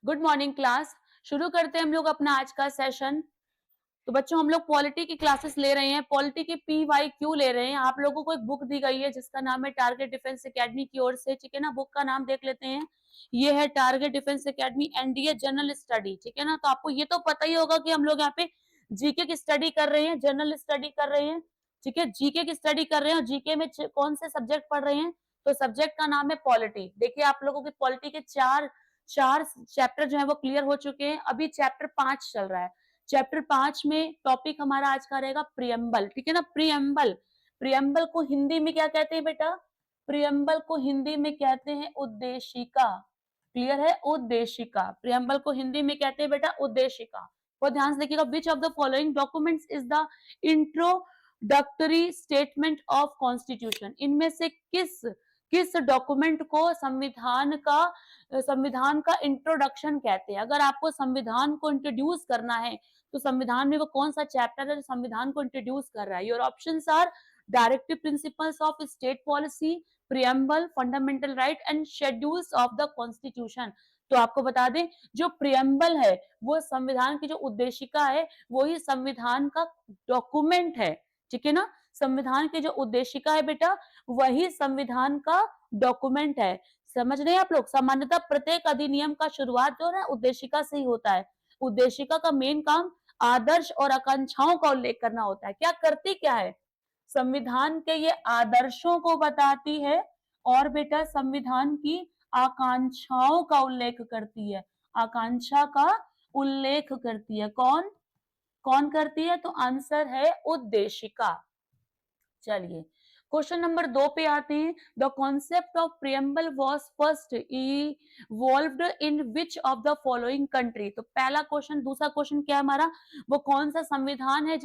Good morning class. शुरू करते हैं हम लोग अपना आज का सेशन। तो बच्चों हम लोग पॉलिटी की क्लासेस ले रहे हैं, पॉलिटी के PYQ ले रहे हैं। आप लोगों को एक बुक दी गई है जिसका नाम है टारगेट डिफेंस एकेडमी की ओर से, ठीक है ना। बुक का नाम देख लेते हैं। ये है target defence academy NDA general study, ठीक है ना। तो आपको ये तो पता ही होगा कि हम लोग यहाँ पे जीके की स्टडी कर रहे हैं, जनरल स्टडी कर रहे हैं, ठीक है। जीके की स्टडी कर रहे हैं और जीके में कौन से सब्जेक्ट पढ़ रहे हैं, तो सब्जेक्ट का नाम है पॉलिटी। देखिए आप लोगों की पॉलिटी के चार चार चैप्टर जो है वो क्लियर हो चुके हैं। अभी चैप्टर 5 चल रहा है। चैप्टर 5 में टॉपिक हमारा आज का रहेगा प्रियम्बल, ठीक है ना। प्रियम्बल, प्रियम्बल को हिंदी में क्या कहते हैं बेटा? प्रियम्बल को हिंदी में कहते हैं उद्देशिका। क्लियर है? उद्देशिका। प्रियम्बल को हिंदी में कहते हैं बेटा उद्देशिका। और ध्यान से देखिएगा, विच of the following documents is the introductory statement of constitution. इनमें से किस किस डॉक्यूमेंट को संविधान का इंट्रोडक्शन कहते हैं। अगर आपको संविधान को इंट्रोड्यूस करना है तो संविधान में वो कौन सा चैप्टर है जो संविधान को इंट्रोड्यूस कर रहा है? Your options are directive principles of state policy, preamble, fundamental right and schedules of the constitution. तो आपको बता दें, जो प्रियम्बल है वो संविधान की जो उद्देशिका है वही संविधान का डॉक्यूमेंट है, ठीक है ना। संविधान की जो उद्देशिका है बेटा वही संविधान का डॉक्यूमेंट है। समझ रहे हैं आप लोग? सामान्यतः प्रत्येक अधिनियम का शुरुआत जो है उद्देशिका से ही होता है। उद्देशिका का मेन काम आदर्श और आकांक्षाओं का उल्लेख करना होता है। क्या करती क्या है? संविधान के ये आदर्शों को बताती है और बेटा संविधान की आकांक्षाओं का उल्लेख करती है। आकांक्षा का उल्लेख करती है। कौन कौन करती है? तो आंसर है उद्देशिका। चलिए क्वेश्चन नंबर 2 पे आते हैं। The concept of preamble was first evolved in which of the following country. तो पहला क्वेश्चन, दूसरा क्वेश्चन क्या है हमारा? वो कौन सा संविधान है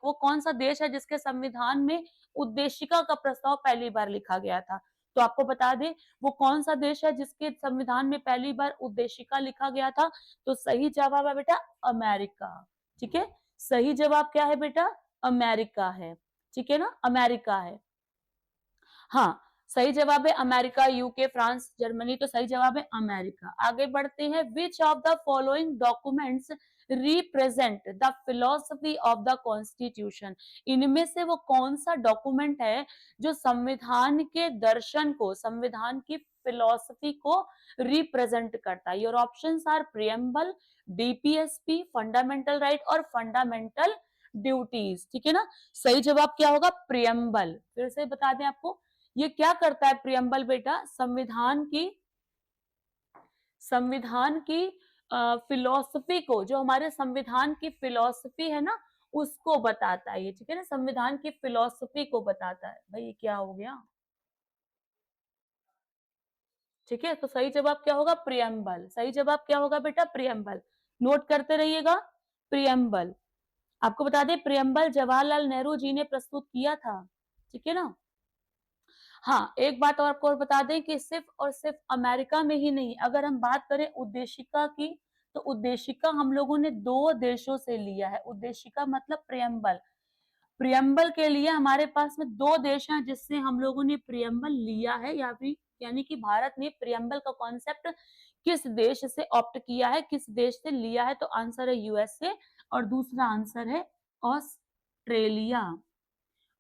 वो कौन सा देश है जिसके संविधान में उद्देशिका का प्रस्ताव पहली बार लिखा गया था? तो आपको बता दें वो कौन सा देश है जिसके संविधान में पहली बार उद्देशिका लिखा गया था? तो सही जवाब है बेटा अमेरिका, ठीक है। सही जवाब क्या है बेटा? अमेरिका है, ठीक है ना। अमेरिका है। हाँ, सही जवाब है अमेरिका, यूके, फ्रांस, जर्मनी। तो सही जवाब है अमेरिका। आगे बढ़ते हैं। विच of the following documents represent the philosophy of the constitution. इनमें से वो कौन सा डॉक्यूमेंट है जो संविधान के दर्शन को, संविधान की फिलोसफी को रिप्रेजेंट करता है? Your options are preamble, DPSP, fundamental right और फंडामेंटल ड्यूटीज, ठीक है ना। सही जवाब क्या होगा? प्रियम्बल। फिर से बता दें आपको, ये क्या करता है प्रियम्बल बेटा? संविधान की फिलॉसफी को, जो हमारे संविधान की फिलॉसफी है ना उसको बताता है ये, ठीक है ना। संविधान की फिलॉसफी को बताता है। भाई ये क्या हो गया? ठीक है, तो सही जवाब क्या होगा? प्रियम्बल। सही जवाब क्या होगा बेटा? प्रियम्बल। नोट करते रहिएगा। प्रियम्बल। आपको बता दें प्रियम्बल जवाहरलाल नेहरू जी ने प्रस्तुत किया था, ठीक है ना। हाँ, एक बात और आपको और बता दें कि सिर्फ और सिर्फ अमेरिका में ही नहीं, अगर हम बात करें उद्देशिका की, तो उद्देशिका हम लोगों ने 2 देशों से लिया है। उद्देशिका मतलब प्रियम्बल। प्रियम्बल के लिए हमारे पास में 2 देश हैं जिससे हम लोगों ने प्रियम्बल लिया है, या फिर यानी कि भारत ने प्रियम्बल का कॉन्सेप्ट किस देश से ऑप्ट किया है, किस देश से लिया है? तो आंसर है यूएसए और दूसरा आंसर है ऑस्ट्रेलिया।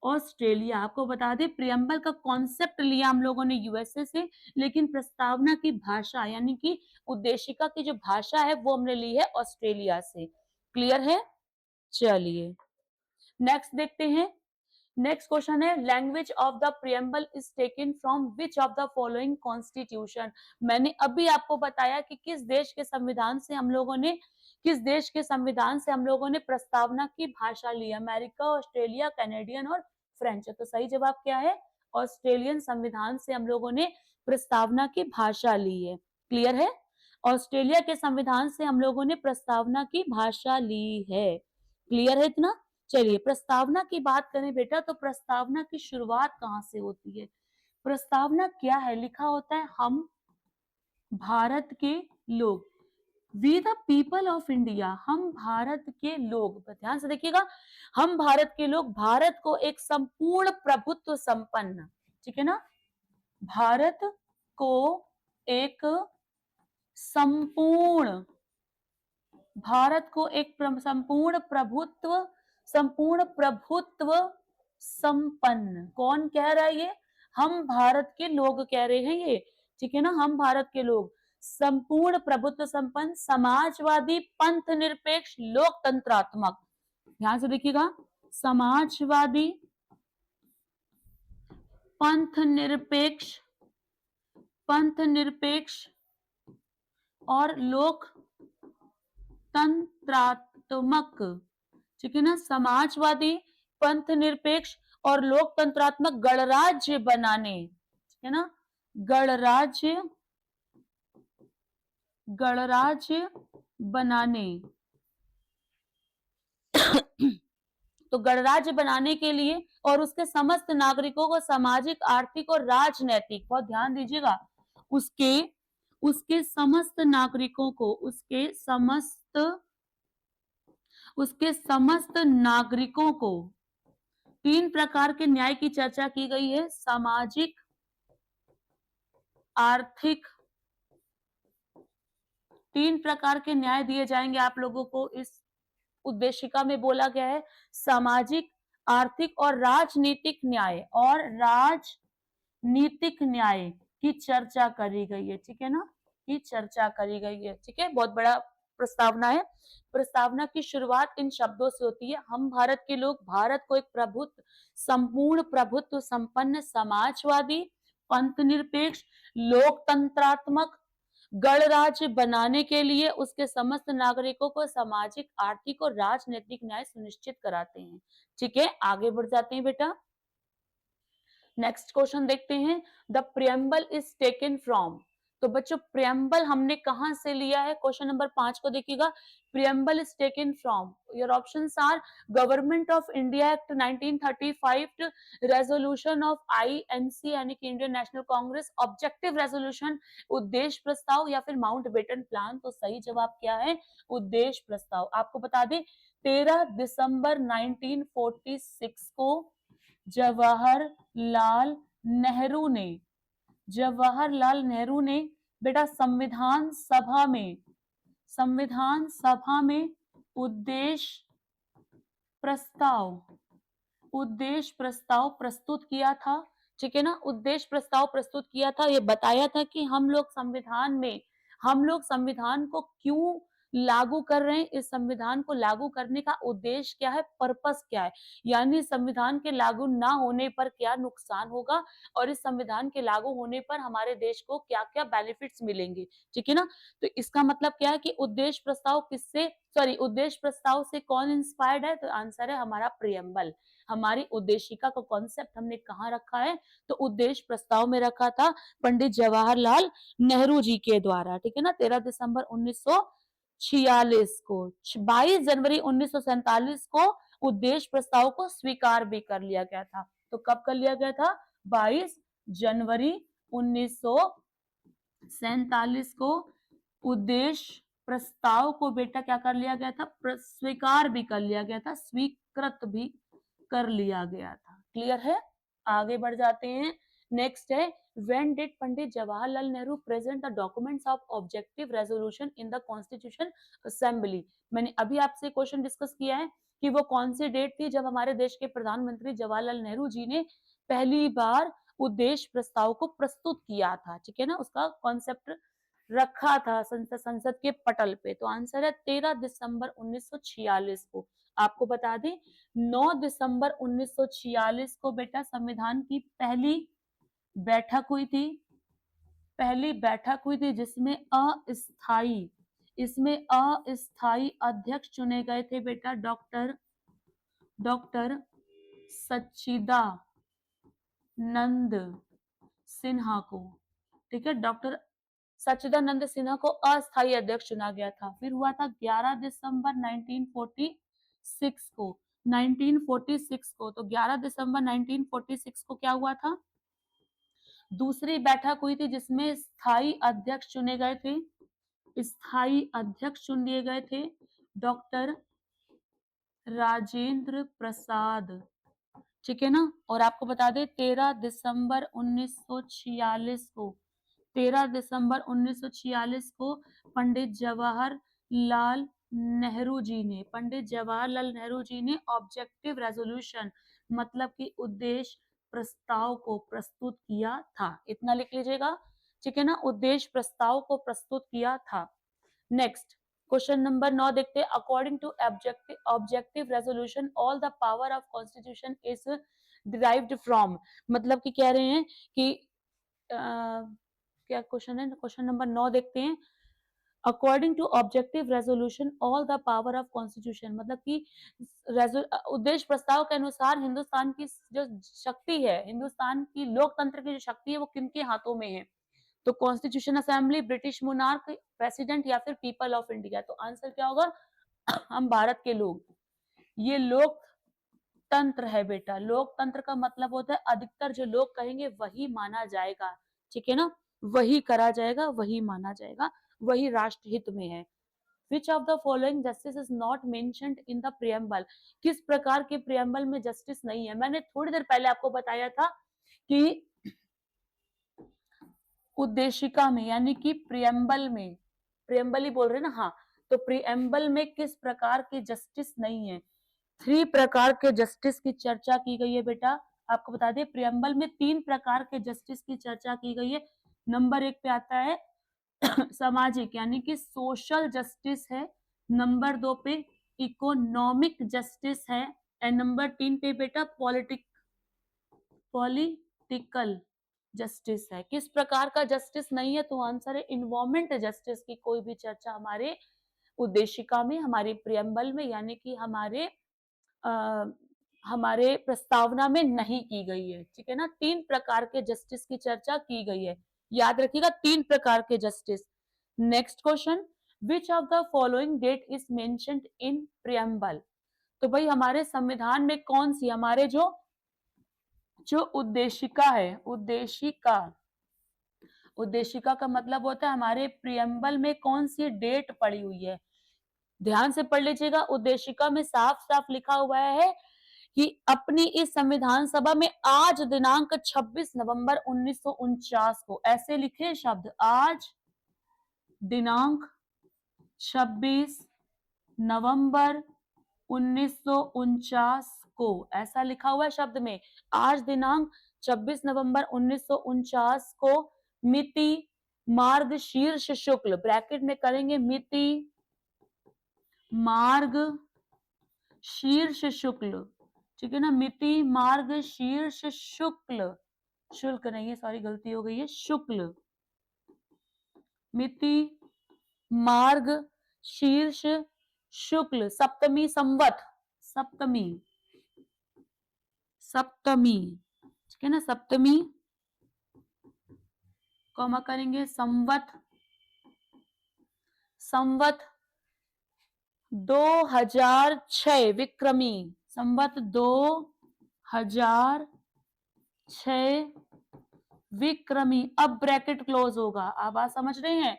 ऑस्ट्रेलिया। आपको बता दें प्रियम्बल का कॉन्सेप्ट लिया हम लोगों ने यूएसए से, लेकिन प्रस्तावना की भाषा यानी कि उद्देशिका की जो भाषा है वो हमने ली है ऑस्ट्रेलिया से। क्लियर है? चलिए नेक्स्ट देखते हैं। नेक्स्ट क्वेश्चन है, language of the preamble is taken from which of the following constitution. मैंने अभी आपको बताया कि किस देश के संविधान से हम लोगों ने प्रस्तावना की भाषा ली? अमेरिका, ऑस्ट्रेलिया, कैनेडियन और फ्रेंच। तो सही जवाब क्या है? ऑस्ट्रेलियन संविधान से हम लोगों ने प्रस्तावना की भाषा ली है। क्लियर है? ऑस्ट्रेलिया के संविधान से हम लोगों ने प्रस्तावना की भाषा ली है। क्लियर है इतना? चलिए प्रस्तावना की बात करें बेटा, तो प्रस्तावना की शुरुआत कहाँ से होती है? प्रस्तावना क्या है? लिखा होता है हम भारत के लोग, we the people of India, हम भारत के लोग। ध्यान से देखिएगा, हम भारत के लोग भारत को एक संपूर्ण प्रभुत्व संपन्न, ठीक है ना, भारत को एक संपूर्ण भारत को एक संपूर्ण प्रभुत्व संपन्न, कौन कह रहा है ये? हम भारत के लोग कह रहे हैं ये, ठीक है ना, हम भारत के लोग। संपूर्ण प्रभुत्व संपन्न, समाजवादी, पंथ निरपेक्ष, लोकतंत्रात्मक, ध्यान से देखिएगा, समाजवादी, पंथ निरपेक्ष और लोकतंत्रात्मक, ठीक है ना, समाजवादी, पंथ निरपेक्ष और लोकतंत्रात्मक गणराज्य बनाने, ठीक है ना, गणराज्य बनाने तो गणराज्य बनाने के लिए और उसके समस्त नागरिकों को सामाजिक, आर्थिक और राजनैतिक, बहुत ध्यान दीजिएगा, उसके समस्त नागरिकों को, उसके समस्त नागरिकों को 3 प्रकार के न्याय की चर्चा की गई है, सामाजिक, आर्थिक, 3 प्रकार के न्याय दिए जाएंगे आप लोगों को, इस उद्देशिका में बोला गया है सामाजिक, आर्थिक और राजनीतिक न्याय की चर्चा करी गई है, ठीक है ना, की चर्चा करी गई है, ठीक है, बहुत बड़ा प्रस्तावना है। प्रस्तावना की शुरुआत इन शब्दों से होती है, हम भारत के लोग भारत को एक संपूर्ण प्रभुत्व संपन्न, समाजवादी, पंथ निरपेक्ष, लोकतंत्रात्मक गणराज्य बनाने के लिए उसके समस्त नागरिकों को सामाजिक, आर्थिक और राजनीतिक न्याय सुनिश्चित कराते हैं, ठीक है, आगे बढ़ जाते हैं बेटा। नेक्स्ट क्वेश्चन देखते हैं, the preamble is taken from, तो बच्चों प्रियम्बल हमने कहां से लिया है, क्वेश्चन नंबर 5 को देखिएगा, preamble is taken from, your options are government of India act 1935, resolution of INC यानी कि Indian National Congress, objective resolution, उद्देश्य प्रस्ताव, या फिर माउंट बेटन प्लान। तो सही जवाब क्या है, उद्देश्य प्रस्ताव। आपको बता दें 13 दिसंबर 1946 को जवाहरलाल नेहरू ने बेटा संविधान सभा में उद्देश्य प्रस्ताव प्रस्तुत किया था, ठीक है ना, उद्देश्य प्रस्ताव प्रस्तुत किया था, ये बताया था कि हम लोग संविधान को क्यों लागू कर रहे हैं, इस संविधान को लागू करने का उद्देश्य क्या है, पर्पस क्या है, यानी संविधान के लागू ना होने पर क्या नुकसान होगा और इस संविधान के लागू होने पर हमारे देश को क्या क्या बेनिफिट्स मिलेंगे, ठीक है ना। तो इसका मतलब क्या है कि उद्देश्य प्रस्ताव से कौन इंस्पायर्ड है, तो आंसर है हमारा प्रियम्बल। हमारी उद्देशिका का कॉन्सेप्ट हमने कहाँ रखा है, तो उद्देश्य प्रस्ताव में रखा था पंडित जवाहरलाल नेहरू जी के द्वारा, ठीक है ना, 13 दिसंबर 1946 को। 22 जनवरी 1947 को उद्देश्य प्रस्ताव को स्वीकार भी कर लिया गया था। तो कब कर लिया गया था, 22 जनवरी 1947 को उद्देश्य प्रस्ताव को बेटा क्या कर लिया गया था, स्वीकार भी कर लिया गया था, स्वीकृत भी कर लिया गया था। क्लियर है, आगे बढ़ जाते हैं। नेक्स्ट है, when did Pandit Jawaharlal Nehru present the documents of objective resolution in the constitution assembly। मैंने अभी आपसे क्वेश्चन डिस्कस किया है कि वो कौन सी डेट थी जब हमारे देश के प्रधानमंत्री जवाहरलाल नेहरू जी ने पहली बार उद्देश्य प्रस्ताव को प्रस्तुत किया था, ठीक है ना, उसका कॉन्सेप्ट रखा था संसद के पटल पे। तो आंसर है 13 दिसंबर 1946 को। आपको बता दें 9 दिसंबर 1946 को बेटा संविधान की पहली बैठक हुई थी जिसमें अस्थाई अध्यक्ष चुने गए थे बेटा डॉक्टर सच्चिदानंद सिन्हा को, ठीक है, डॉक्टर सच्चिदानंद सिन्हा को अस्थायी अध्यक्ष चुना गया था। फिर हुआ था 11 दिसंबर 1946 को, तो 11 दिसंबर 1946 को क्या हुआ था, दूसरी बैठक हुई थी जिसमें स्थायी अध्यक्ष चुन लिए गए थे डॉक्टर राजेंद्र प्रसाद, ठीक है ना। और आपको बता दें 13 दिसंबर 1946 13 दिसंबर 1946 को पंडित जवाहरलाल नेहरू जी ने, पंडित जवाहरलाल नेहरू जी ने ऑब्जेक्टिव रेजोल्यूशन मतलब कि उद्देश्य प्रस्ताव को प्रस्तुत किया था। इतना लिख लीजिएगा, ठीक है ना, उद्देश्य प्रस्ताव को प्रस्तुत किया था। नेक्स्ट क्वेश्चन नंबर 9 देखते हैं। According to objective resolution all the power of constitution is derived from, मतलब कि कह रहे हैं कि क्या क्वेश्चन है, क्वेश्चन नंबर 9 देखते हैं। According to objective resolution all the power of constitution, मतलब कि उद्देश्य प्रस्ताव के अनुसार हिंदुस्तान की जो शक्ति है, हिंदुस्तान की लोकतंत्र की जो शक्ति है वो किनके हाथों में है? तो constitution assembly, British monarch, president या फिर पीपल ऑफ इंडिया। तो आंसर क्या होगा? हम भारत के लोग। ये लोकतंत्र है बेटा। लोकतंत्र का मतलब होता है अधिकतर जो लोग कहेंगे वही माना जाएगा, ठीक है ना, वही करा जाएगा, वही माना जाएगा, वही राष्ट्र हित में है। Which of the following justice is not mentioned in the preamble? किस प्रकार के preamble में justice नहीं है? मैंने थोड़ी देर पहले आपको बताया था कि उद्देशिका में यानी कि प्रियम्बल में, प्रियम्बल ही बोल रहे ना, हाँ, तो प्रियम्बल में किस प्रकार के जस्टिस नहीं है? 3 प्रकार के जस्टिस की चर्चा की गई है बेटा। आपको बता दें प्रियम्बल में 3 प्रकार के जस्टिस की चर्चा की गई है। नंबर 1 पे आता है सामाजिक यानी कि सोशल जस्टिस है, नंबर 2 पे इकोनॉमिक जस्टिस है, एंड नंबर 3 पे बेटा पॉलिटिकल जस्टिस है। किस प्रकार का जस्टिस नहीं है? तो आंसर है इन्वायरमेंट जस्टिस की कोई भी चर्चा हमारे उद्देशिका में, हमारे प्रियम्बल में यानी कि हमारे प्रस्तावना में नहीं की गई है, ठीक है ना। 3 प्रकार के जस्टिस की चर्चा की गई है, याद रखिएगा 3 प्रकार के justice. Next question, which of the following date is mentioned in preamble? तो भाई हमारे संविधान में कौन सी, हमारे जो उद्देशिका है, उद्देशिका का मतलब होता है हमारे प्रियम्बल में कौन सी डेट पड़ी हुई है। ध्यान से पढ़ लीजिएगा, उद्देशिका में साफ साफ लिखा हुआ है कि अपनी इस संविधान सभा में आज दिनांक 26 नवंबर 1949 को, ऐसे लिखे शब्द, आज दिनांक 26 नवंबर 1949 को, ऐसा लिखा हुआ है शब्द में, आज दिनांक 26 नवंबर 1949 को मिति मार्गशीर्ष शुक्ल, ब्रैकेट में करेंगे मिति मार्ग शीर्ष शुक्ल, ठीक है ना, मिति मार्ग शीर्ष शुक्ल, शुल्क नहीं है, सॉरी गलती हो गई है, शुक्ल, मिति मार्ग शीर्ष शुक्ल सप्तमी संवत, सप्तमी ठीक है ना, सप्तमी कॉमा करेंगे संवत 2006 विक्रमी, संवत 2006 विक्रमी। अब ब्रैकेट क्लोज होगा, आप बात समझ रहे हैं।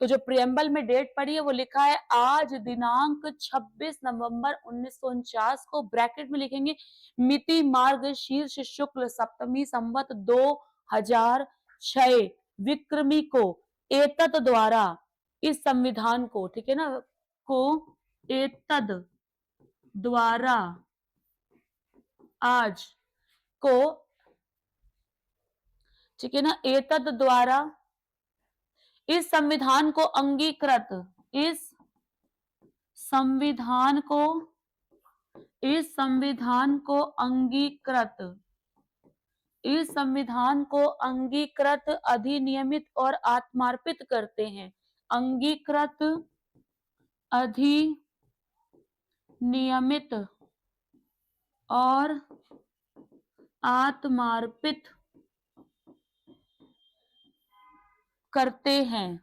तो जो प्रियम्बल में डेट पड़ी है वो लिखा है आज दिनांक 26 नवंबर 1949 को, ब्रैकेट में लिखेंगे मिति मार्ग शीर्ष शुक्ल सप्तमी संवत 2006 विक्रमी को एतद द्वारा, इस संविधान को, ठीक है ना, को एतद द्वारा आज को, ठीक है ना, एतद द्वारा इस संविधान को अंगीकृत, इस संविधान को अंगीकृत अधिनियमित और आत्मार्पित करते हैं, अंगीकृत अधिनियमित और आत्मार्पित करते हैं,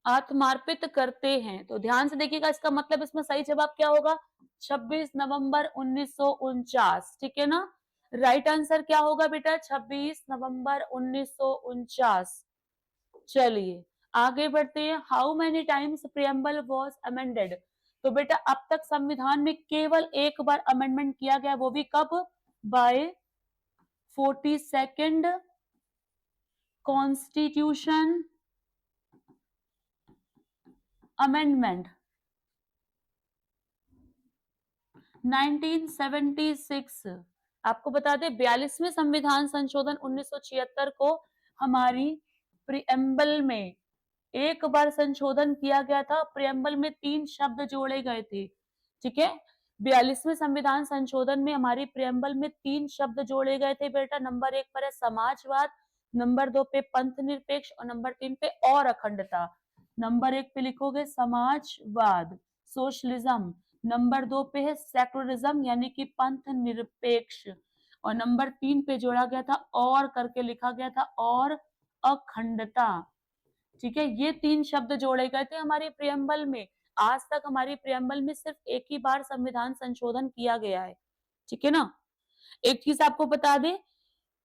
आत्मार्पित करते हैं। तो ध्यान से देखिएगा, इसका मतलब इसमें सही जवाब क्या होगा? 26 नवंबर 1949, ठीक है ना। राइट आंसर क्या होगा बेटा? 26 नवंबर 1949। चलिए आगे बढ़ते हैं। How many times preamble was amended? तो बेटा अब तक संविधान में केवल एक बार अमेंडमेंट किया गया, वो भी कब? By 42nd constitution amendment 1976। आपको बता दें 42वें संविधान संशोधन 1976 को हमारी प्रीएम्बल में एक बार संशोधन किया गया था। प्रीएम्बल में 3 शब्द जोड़े गए थे। ठीक है, 42वें संविधान संशोधन में हमारी प्रीएम्बल में 3 शब्द जोड़े गए थे बेटा। नंबर 1 पर है समाजवाद, नंबर 2 पे पंथ निरपेक्ष और नंबर 3 पे और अखंडता। नंबर 1 पे लिखोगे समाजवाद सोशलिज्म, नंबर 2 पे है सेकुलरिज्म यानी कि पंथ निरपेक्ष और नंबर 3 पे जोड़ा गया था और करके लिखा गया था और अखंडता। ठीक है, ये 3 शब्द जोड़े गए थे हमारी प्रीएम्बल में। आज तक हमारी प्रीएम्बल में सिर्फ एक ही बार संविधान संशोधन किया गया है। ठीक है ना। एक चीज आपको बता दें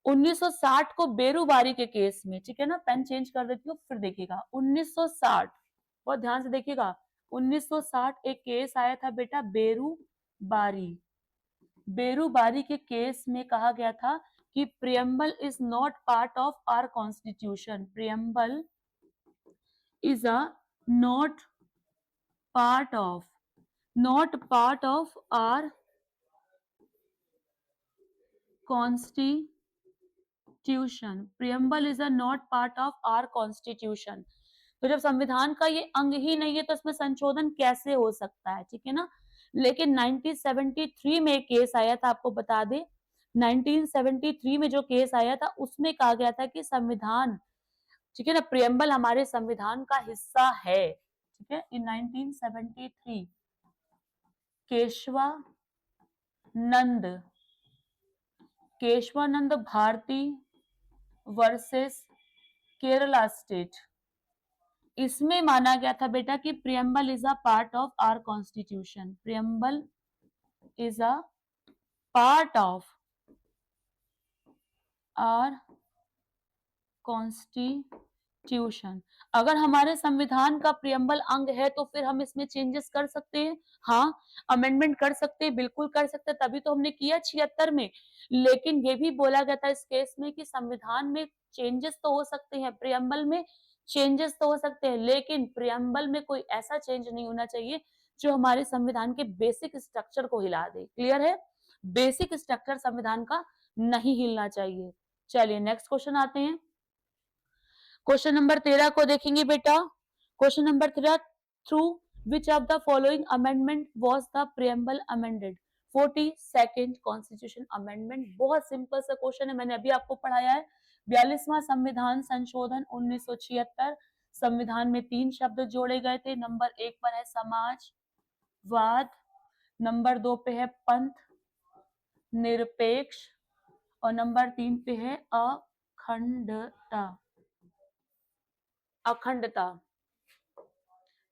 1960 को बेरूबारी के केस में, ठीक है ना, पेन चेंज कर देती हूँ फिर देखिएगा 1960, बहुत ध्यान से देखिएगा 1960 एक केस आया था बेटा बेरूबारी। बेरूबारी के केस में कहा गया था कि preamble is not part of our constitution. Preamble is a not part of our constitution. Preamble is a not part of our constitution. तो जब संविधान का ये अंग ही नहीं है तो इसमें संशोधन कैसे हो सकता है। ठीक है ना। लेकिन 1973 में केस आया था, आपको बता दें 1973 में जो केस आया था उसमें कहा गया था कि संविधान, ठीक है ना, प्रियम्बल हमारे संविधान का हिस्सा है। ठीक है, in 1973 Kesavananda Bharati versus Kerala state, इसमें माना गया था बेटा कि preamble is a part of our constitution. Preamble is a part of our constitution. अगर हमारे संविधान का प्रियम्बल अंग है तो फिर हम इसमें चेंजेस कर सकते हैं। हाँ, अमेंडमेंट कर सकते हैं, बिल्कुल कर सकते हैं, तभी तो हमने किया 76 में। लेकिन ये भी बोला गया था इस केस में कि संविधान में चेंजेस तो हो सकते हैं, प्रियम्बल में चेंजेस तो हो सकते हैं, लेकिन प्रियम्बल में कोई ऐसा चेंज नहीं होना चाहिए जो हमारे संविधान के बेसिक स्ट्रक्चर को हिला दे। क्लियर है, बेसिक स्ट्रक्चर संविधान का नहीं हिलना चाहिए। चलिए नेक्स्ट क्वेश्चन आते हैं। क्वेश्चन नंबर 13 को देखेंगे बेटा। Question number 13, through which of the following amendment was the preamble amended. 42nd constitution amendment. बहुत सिंपल सा क्वेश्चन है, मैंने अभी आपको पढ़ाया है। 42वां संविधान संशोधन 1976। संविधान में 3 शब्द जोड़े गए थे। नंबर 1 पर है समाजवाद, नंबर 2 पे है पंथ निरपेक्ष और नंबर 3 पे है अखंडता।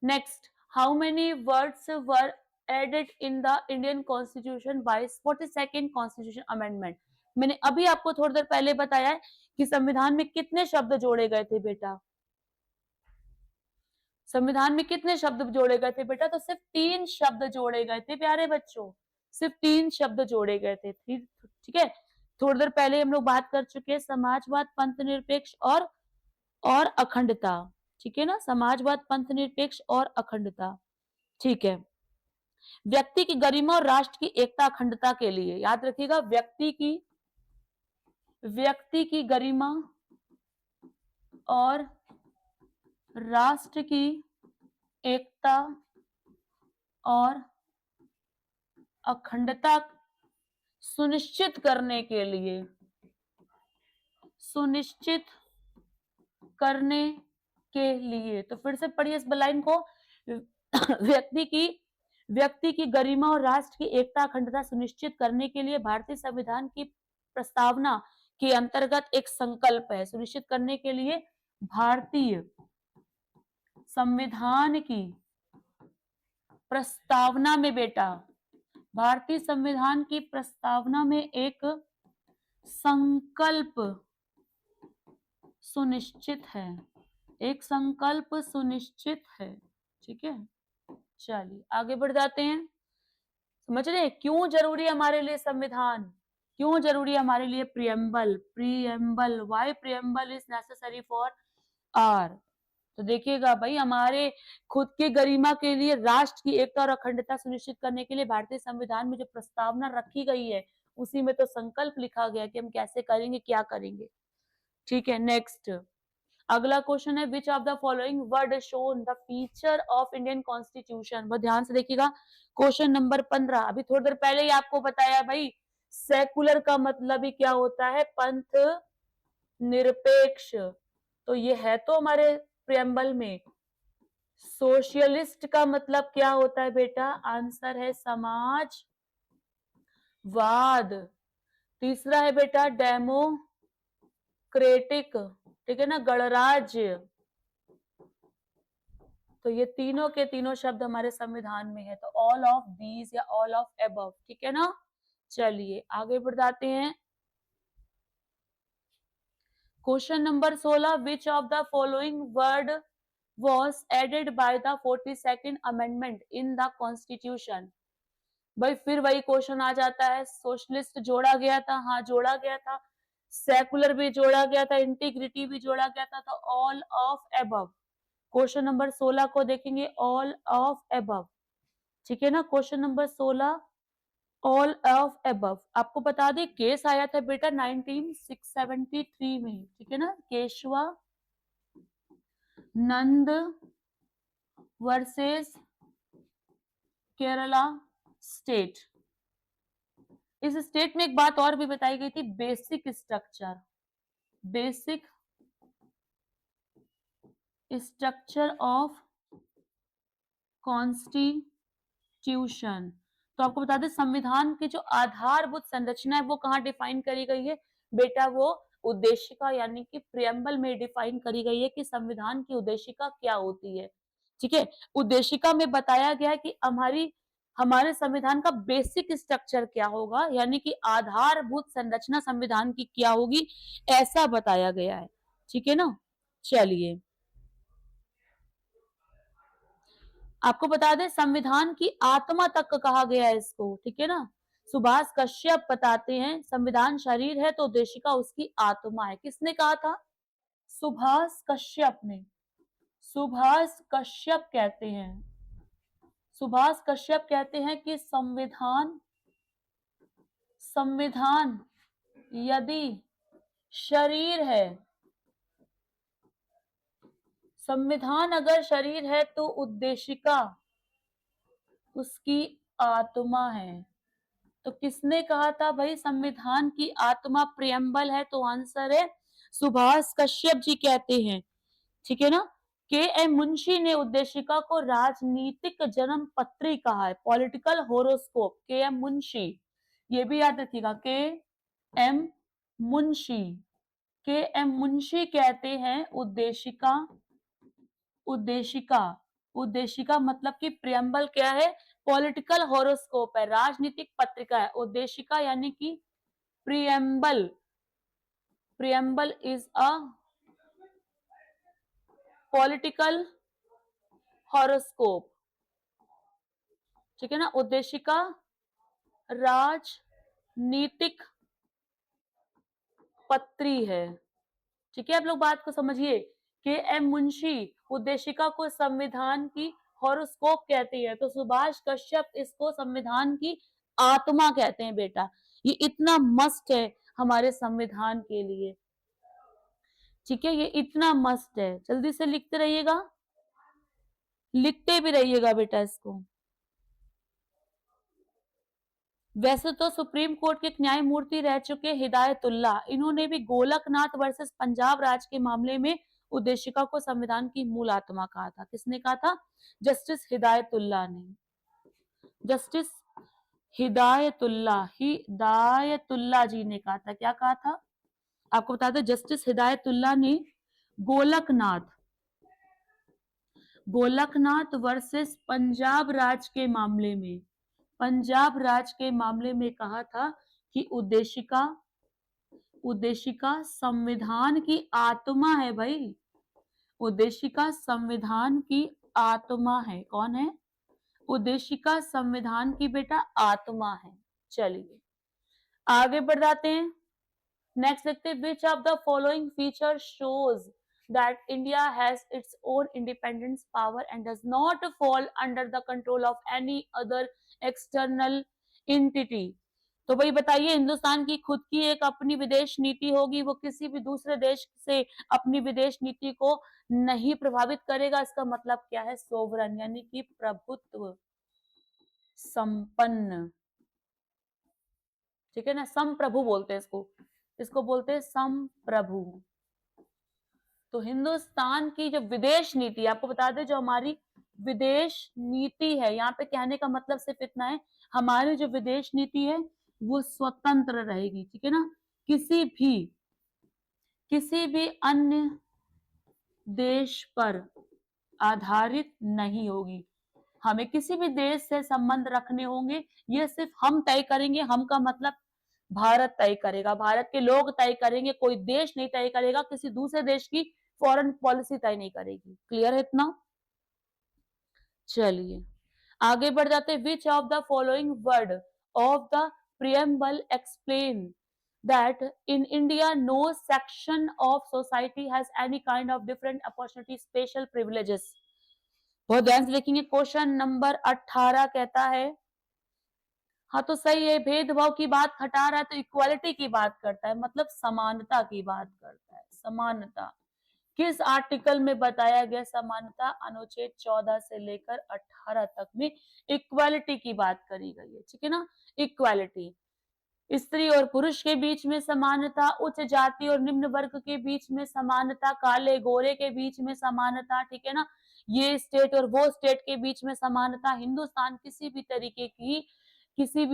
Next, how many words were added in the Indian constitution by 42nd constitution amendment. मैंने अभी आपको थोड़ी देर पहले बताया है कि संविधान में कितने शब्द जोड़े गए थे बेटा। संविधान में कितने शब्द जोड़े गए थे बेटा, तो सिर्फ 3 शब्द जोड़े गए थे प्यारे बच्चों, सिर्फ 3 शब्द जोड़े गए थे। ठीक है, थोड़ी देर पहले हम लोग बात कर चुके हैं समाजवाद, पंथ निरपेक्ष और अखंडता। ठीक है ना, समाजवाद, पंथ निरपेक्ष और अखंडता। ठीक है, व्यक्ति की गरिमा और राष्ट्र की एकता अखंडता के लिए, याद रखिएगा, व्यक्ति की गरिमा और राष्ट्र की एकता और अखंडता सुनिश्चित करने के लिए, तो फिर से पढ़िए इस लाइन को। व्यक्ति की गरिमा और राष्ट्र की एकता अखंडता सुनिश्चित करने के लिए भारतीय संविधान की प्रस्तावना के अंतर्गत एक संकल्प है। सुनिश्चित करने के लिए भारतीय संविधान की प्रस्तावना में बेटा, भारतीय संविधान की प्रस्तावना में एक संकल्प सुनिश्चित है, एक संकल्प सुनिश्चित है। ठीक है, चलिए आगे बढ़ जाते हैं। समझ रहे हैं क्यों जरूरी है हमारे लिए संविधान। क्यों जरूरी है हमारे लिए preamble? Preamble, why preamble is necessary for our? तो देखिएगा भाई, हमारे खुद की गरिमा के लिए, राष्ट्र की एकता और अखंडता सुनिश्चित करने के लिए भारतीय संविधान में जो प्रस्तावना रखी गई है, उसी में तो संकल्प लिखा गया कि हम कैसे करेंगे, क्या करेंगे। ठीक है, नेक्स्ट अगला क्वेश्चन है, विच of the following word shown the feature of Indian constitution? बहुत ध्यान से देखिएगा, क्वेश्चन नंबर 15। अभी थोड़ी देर पहले ही आपको बताया भाई, सेकुलर का मतलब ही क्या होता है? पंथ निरपेक्ष। तो ये है तो हमारे प्रियम्बल में। सोशलिस्ट का मतलब क्या होता है बेटा? आंसर है समाजवाद। तीसरा है बेटा डेमोक्रेटिक, ठीक है ना, गणराज्य। तो ये तीनों के तीनों शब्द हमारे संविधान में है, तो ऑल ऑफ दीज या ऑल ऑफ एबव, ठीक है ना। चलिए आगे बढ़ाते हैं। Question number 16, which of the following word was added by the 42nd amendment in the constitution? भाई फिर वही क्वेश्चन आ जाता है, सोशलिस्ट जोड़ा गया था, हाँ जोड़ा गया था, सेकुलर भी जोड़ा गया था, इंटीग्रिटी भी जोड़ा गया था, तो all of above. Question number 16 को देखेंगे, ऑल ऑफ एबव, ठीक है ना। Question number 16 all of above. आपको बता दें केस आया था बेटा 1973 में, ठीक है ना, केशवा नंद वर्सेस केरला स्टेट। इस स्टेट में एक बात और भी बताई गई थी, basic structure, basic structure of constitution. तो आपको बता दें संविधान की जो आधारभूत संरचना है वो कहाँ डिफाइन करी गई है बेटा? वो उद्देशिका यानी कि प्रियम्बल में डिफाइन करी गई है कि संविधान की उद्देशिका क्या होती है। ठीक है, उद्देशिका में बताया गया है कि हमारे संविधान का बेसिक स्ट्रक्चर क्या होगा, यानी कि आधारभूत संरचना संविधान की क्या होगी, ऐसा बताया गया है। ठीक है ना। चलिए आपको बता दें संविधान की आत्मा तक कहा गया है इसको, ठीक है ना। सुभाष कश्यप बताते हैं संविधान शरीर है तो उद्देशिका उसकी आत्मा है। किसने कहा था? सुभाष कश्यप ने। सुभाष कश्यप कहते हैं, सुभाष कश्यप कहते हैं कि संविधान, संविधान यदि शरीर है, संविधान अगर शरीर है तो उद्देशिका उसकी आत्मा है। तो किसने कहा था भाई संविधान की आत्मा प्रियम्बल है? तो आंसर है सुभाष कश्यप जी कहते हैं, ठीक है ना। के एम मुंशी ने उद्देशिका को राजनीतिक जन्म पत्री कहा है, पॉलिटिकल होरोस्कोप। के एम मुंशी, ये भी याद रखिएगा, के एम मुंशी, के एम मुंशी कहते हैं उद्देशिका, उद्देशिका, उद्देशिका मतलब कि प्रियम्बल क्या है? पॉलिटिकल होरोस्कोप है, राजनीतिक पत्रिका है। उद्देशिका यानी कि preamble, preamble is a political horoscope, ठीक है ना। उद्देशिका राजनीतिक पत्री है, ठीक है। आप लोग बात को समझिए, के एम मुंशी उद्देशिका को संविधान की हॉरोस्कोप कहती है, तो सुभाष कश्यप इसको संविधान की आत्मा कहते हैं बेटा। ये इतना मस्ट है हमारे संविधान के लिए, ठीक है, ये इतना मस्ट है। जल्दी से लिखते रहिएगा, लिखते भी रहिएगा बेटा इसको। वैसे तो सुप्रीम कोर्ट के एक न्यायमूर्ति रह चुके हिदायतुल्ला, इन्होंने भी गोलकनाथ वर्सेस पंजाब राज्य के मामले में उद्देशिका को संविधान की मूल आत्मा कहा था। किसने कहा था? जस्टिस हिदायतुल्ला ने, जस्टिस हिदायतुल्ला, हिदायतुल्ला जी ने कहा था। क्या कहा था? आपको बता दें जस्टिस हिदायतुल्ला ने गोलकनाथ, गोलकनाथ वर्सेस पंजाब राज्य के मामले में, पंजाब राज्य के मामले में कहा था कि उद्देशिका, उद्देशिका संविधान की आत्मा है भाई, उद्देशिका संविधान की आत्मा है। कौन है? उद्देशिका संविधान की बेटा आत्मा है। चलिए आगे बढ़ जाते हैं। नेक्स्ट देखते हैं, विच of the following feature shows that India has its own independence power and does not fall under the control of any other external entity। तो भाई बताइए, हिंदुस्तान की खुद की एक अपनी विदेश नीति होगी, वो किसी भी दूसरे देश से अपनी विदेश नीति को नहीं प्रभावित करेगा। इसका मतलब क्या है? सोवरन यानी कि प्रभुत्व संपन्न, ठीक है ना, संप्रभु बोलते हैं इसको, इसको बोलते हैं संप्रभु। तो हिंदुस्तान की जो विदेश नीति, आपको बता दें, जो हमारी विदेश नीति है, यहाँ पे कहने का मतलब सिर्फ इतना है, हमारी जो विदेश नीति है वो स्वतंत्र रहेगी, ठीक है ना, किसी भी अन्य देश पर आधारित नहीं होगी। हमें किसी भी देश से संबंध रखने होंगे, ये सिर्फ हम तय करेंगे। हम का मतलब भारत तय करेगा, भारत के लोग तय करेंगे, कोई देश नहीं तय करेगा, किसी दूसरे देश की फॉरेन पॉलिसी तय नहीं करेगी। क्लियर है इतना? चलिए आगे बढ़ जाते हैं। विच of the following word of the preamble explain that in India no section of society has any kind of different opportunity special privileges। बहुत ध्यान से देखेंगे, क्वेश्चन नंबर 18 कहता है, हाँ तो सही है, भेदभाव की बात हटा रहा है तो इक्वालिटी की बात करता है, मतलब समानता की बात करता है। समानता किस आर्टिकल में बताया गया? समानता अनुच्छेद 14 से लेकर 18 तक में इक्वालिटी की बात करी गई है, ठीक है ना। इक्वालिटी, स्त्री और पुरुष के बीच में समानता, उच्च जाति और निम्न वर्ग के बीच में समानता, काले गोरे के बीच में समानता, ठीक है ना, ये स्टेट और वो स्टेट के बीच में समानता। हिंदुस्तान किसी भी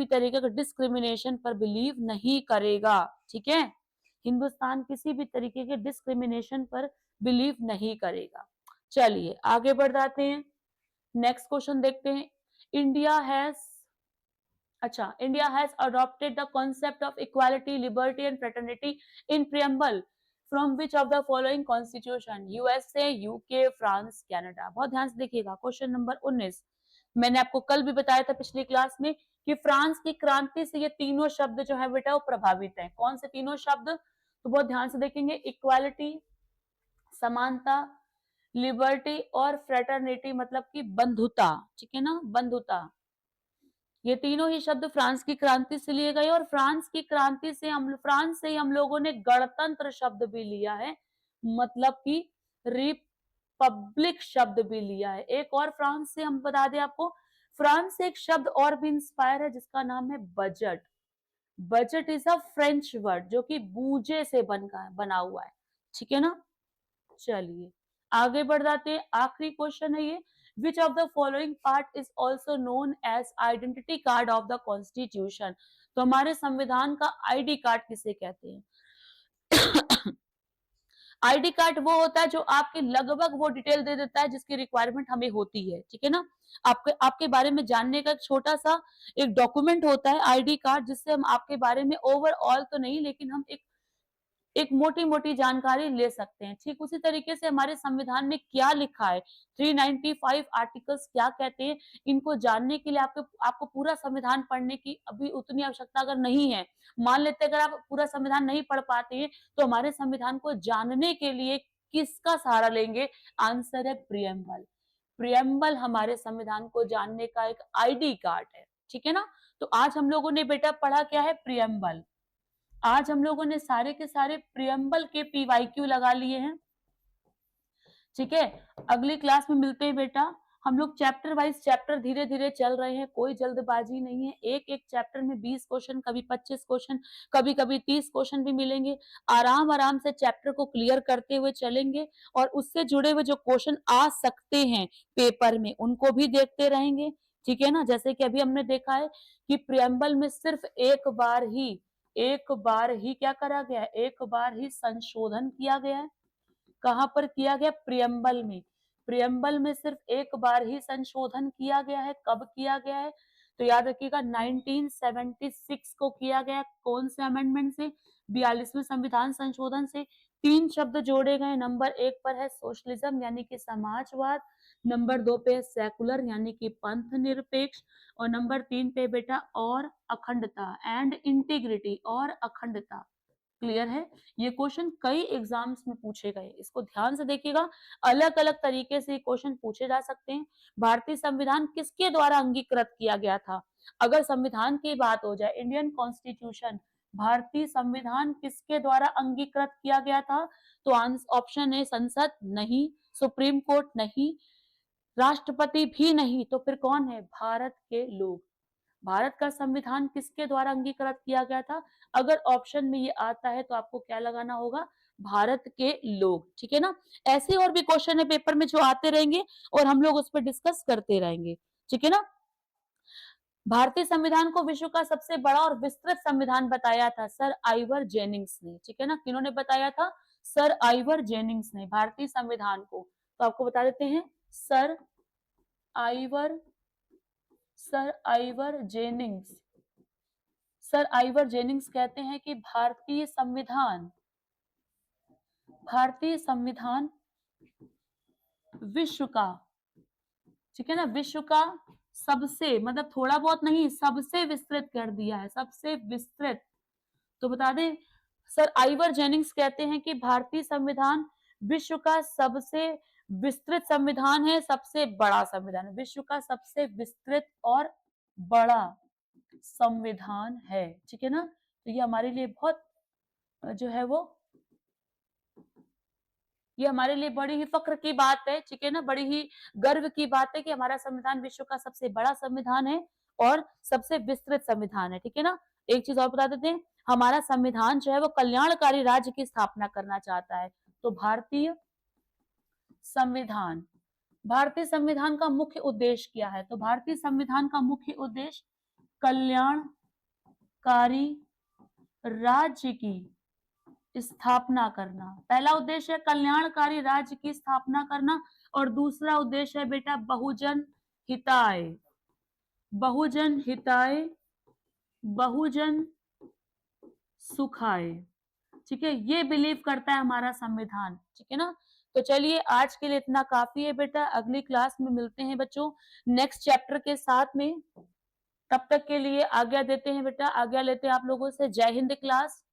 तरीके का डिस्क्रिमिनेशन पर बिलीव नहीं करेगा, ठीक है। हिंदुस्तान किसी भी तरीके के डिस्क्रिमिनेशन पर बिलीव नहीं करेगा। चलिए आगे बढ़ जाते हैं, नेक्स्ट क्वेश्चन देखते हैं। India has adopted the concept of equality, liberty and fraternity in preamble from which of the following constitution? USA, UK, France, Canada. बहुत ध्यान से देखिएगा, क्वेश्चन नंबर 19। मैंने आपको कल भी बताया था पिछली क्लास में कि फ्रांस की क्रांति से ये तीनों शब्द जो है बेटा वो प्रभावित हैं। कौन से तीनों शब्द? तो बहुत ध्यान से देखेंगे, इक्वालिटी समानता, लिबर्टी और फ्रेटर्निटी मतलब कि बंधुता, ठीक है ना, बंधुता। ये तीनों ही शब्द फ्रांस की क्रांति से लिए गए और फ्रांस से ही हम लोगों ने गणतंत्र शब्द भी लिया है, मतलब कि रिपब्लिक शब्द भी लिया है। एक और फ्रांस से हम बता दें आपको, फ्रांस से एक शब्द और भी इंस्पायर है जिसका नाम है budget. Budget is a French word जो कि बूजे से बना हुआ है, ठीक है ना। चलिए आगे बढ़ जाते हैं, आखिरी क्वेश्चन है ये, which of the following part is also known as identity card of the constitution। तो हमारे संविधान का आईडी कार्ड किसे कहते हैं? आईडी कार्ड वो होता है जो आपके लगभग वो डिटेल दे देता है जिसकी रिक्वायरमेंट हमें होती है, ठीक है ना। आपके बारे में जानने का एक छोटा सा एक डॉक्यूमेंट होता है आईडी कार्ड, जिससे हम आपके बारे में ओवरऑल तो नहीं लेकिन हम एक मोटी-मोटी जानकारी ले सकते हैं। ठीक उसी तरीके से हमारे संविधान में क्या लिखा है, 395 आर्टिकल्स क्या कहते हैं, इनको जानने के लिए आपको पूरा संविधान पढ़ने की अभी उतनी आवश्यकता अगर नहीं है, मान लेते हैं अगर आप पूरा संविधान नहीं पढ़ पाते हैं, तो हमारे संविधान को जानने के लिए किसका सहारा लेंगे? आंसर है प्रियम्बल। प्रियम्बल हमारे संविधान को जानने का एक आईडी कार्ड है, ठीक है ना। तो आज हम लोगों ने बेटा पढ़ा क्या है? प्रियम्बल। आज हम लोगों ने सारे के सारे प्रियम्बल के पीवाईक्यू लगा लिए हैं, ठीक है। अगली क्लास में मिलते हैं बेटा। हम लोग चैप्टर वाइज चैप्टर धीरे धीरे चल रहे हैं, कोई जल्दबाजी नहीं है। एक एक चैप्टर में 20 क्वेश्चन, कभी 25 क्वेश्चन, कभी कभी 30 क्वेश्चन भी मिलेंगे। आराम आराम से चैप्टर को क्लियर करते हुए चलेंगे और उससे जुड़े हुए जो क्वेश्चन आ सकते हैं पेपर में उनको भी देखते रहेंगे, ठीक है ना। जैसे कि अभी हमने देखा है कि प्रियम्बल में सिर्फ एक बार ही क्या करा गया है? एक बार ही संशोधन किया गया है। कहां पर किया गया? प्रियम्बल में। प्रियम्बल में सिर्फ एक बार ही संशोधन किया गया है। कब किया गया है? तो याद रखिएगा 1976 को किया गया। कौन से अमेंडमेंट से? 42वें संविधान संशोधन से। 3 शब्द जोड़े गए। नंबर 1 पर है सोशलिज्म यानी कि समाजवाद, नंबर 2 पे है सेकुलर यानी कि पंथ निरपेक्ष, और नंबर 3 पे बेटा और अखंडता एंड इंटीग्रिटी, और अखंडता। क्लियर है? ये क्वेश्चन कई एग्जाम्स में पूछे गए, इसको ध्यान से देखिएगा। अलग अलग तरीके से क्वेश्चन पूछे जा सकते हैं। भारतीय संविधान किसके द्वारा अंगीकृत किया गया था? अगर संविधान की बात हो जाए, इंडियन कॉन्स्टिट्यूशन, भारतीय संविधान किसके द्वारा अंगीकृत किया गया था? तो ऑप्शन ए संसद नहीं, सुप्रीम कोर्ट नहीं, राष्ट्रपति भी नहीं, तो फिर कौन है? भारत के लोग। भारत का संविधान किसके द्वारा अंगीकृत किया गया था? अगर ऑप्शन में ये आता है तो आपको क्या लगाना होगा? भारत के लोग। ठीक है ना? ऐसे और भी क्वेश्चन है पेपर में जो आते रहेंगे और हम लोग उस पर डिस्कस करते रहेंगे। ठीक है ना? भारतीय संविधान को विश्व का सबसे बड़ा और विस्तृत संविधान बताया था सर आइवर जेनिंग्स ने। ठीक है ना? किन्होंने बताया था? सर आइवर जेनिंग्स ने भारतीय संविधान को। तो आपको बता देते हैं Ivoire sir Ivor Jennings. Sir Ivor Jennings कहते हैं कि भारतीय संविधान विश्व का, ठीक है ना, विश्व का सबसे, मतलब थोड़ा बहुत नहीं, सबसे विस्तृत कर दिया है, सबसे विस्तृत। तो बता दें, सर आइवर जेनिंग्स कहते हैं कि भारतीय संविधान विश्व का सबसे विस्तृत संविधान है, सबसे बड़ा संविधान है, विश्व का सबसे विस्तृत और बड़ा संविधान है। ठीक है ना? तो ये हमारे लिए बहुत जो है वो, ये हमारे लिए बड़ी ही फक्र की बात है। ठीक है ना? बड़ी ही गर्व की बात है कि हमारा संविधान विश्व का सबसे बड़ा संविधान है और सबसे विस्तृत संविधान है। ठीक है ना? एक चीज और बता देते हैं, हमारा संविधान जो है वो कल्याणकारी राज्य की स्थापना करना चाहता है। तो संविधान भारतीय संविधान का मुख्य उद्देश्य क्या है? तो भारतीय संविधान का मुख्य उद्देश्य कल्याणकारी राज्य की स्थापना करना। पहला उद्देश्य है कल्याणकारी राज्य की स्थापना करना, और दूसरा उद्देश्य है बेटा बहुजन हिताय। बहुजन हिताय, बहुजन सुखाय। ठीक है? ये बिलीव करता है हमारा संविधान। ठीक है ना? तो चलिए आज के लिए इतना काफी है बेटा, अगली क्लास में मिलते हैं बच्चों नेक्स्ट चैप्टर के साथ में। तब तक के लिए आज्ञा देते हैं बेटा, आज्ञा लेते हैं आप लोगों से। जय हिंद क्लास।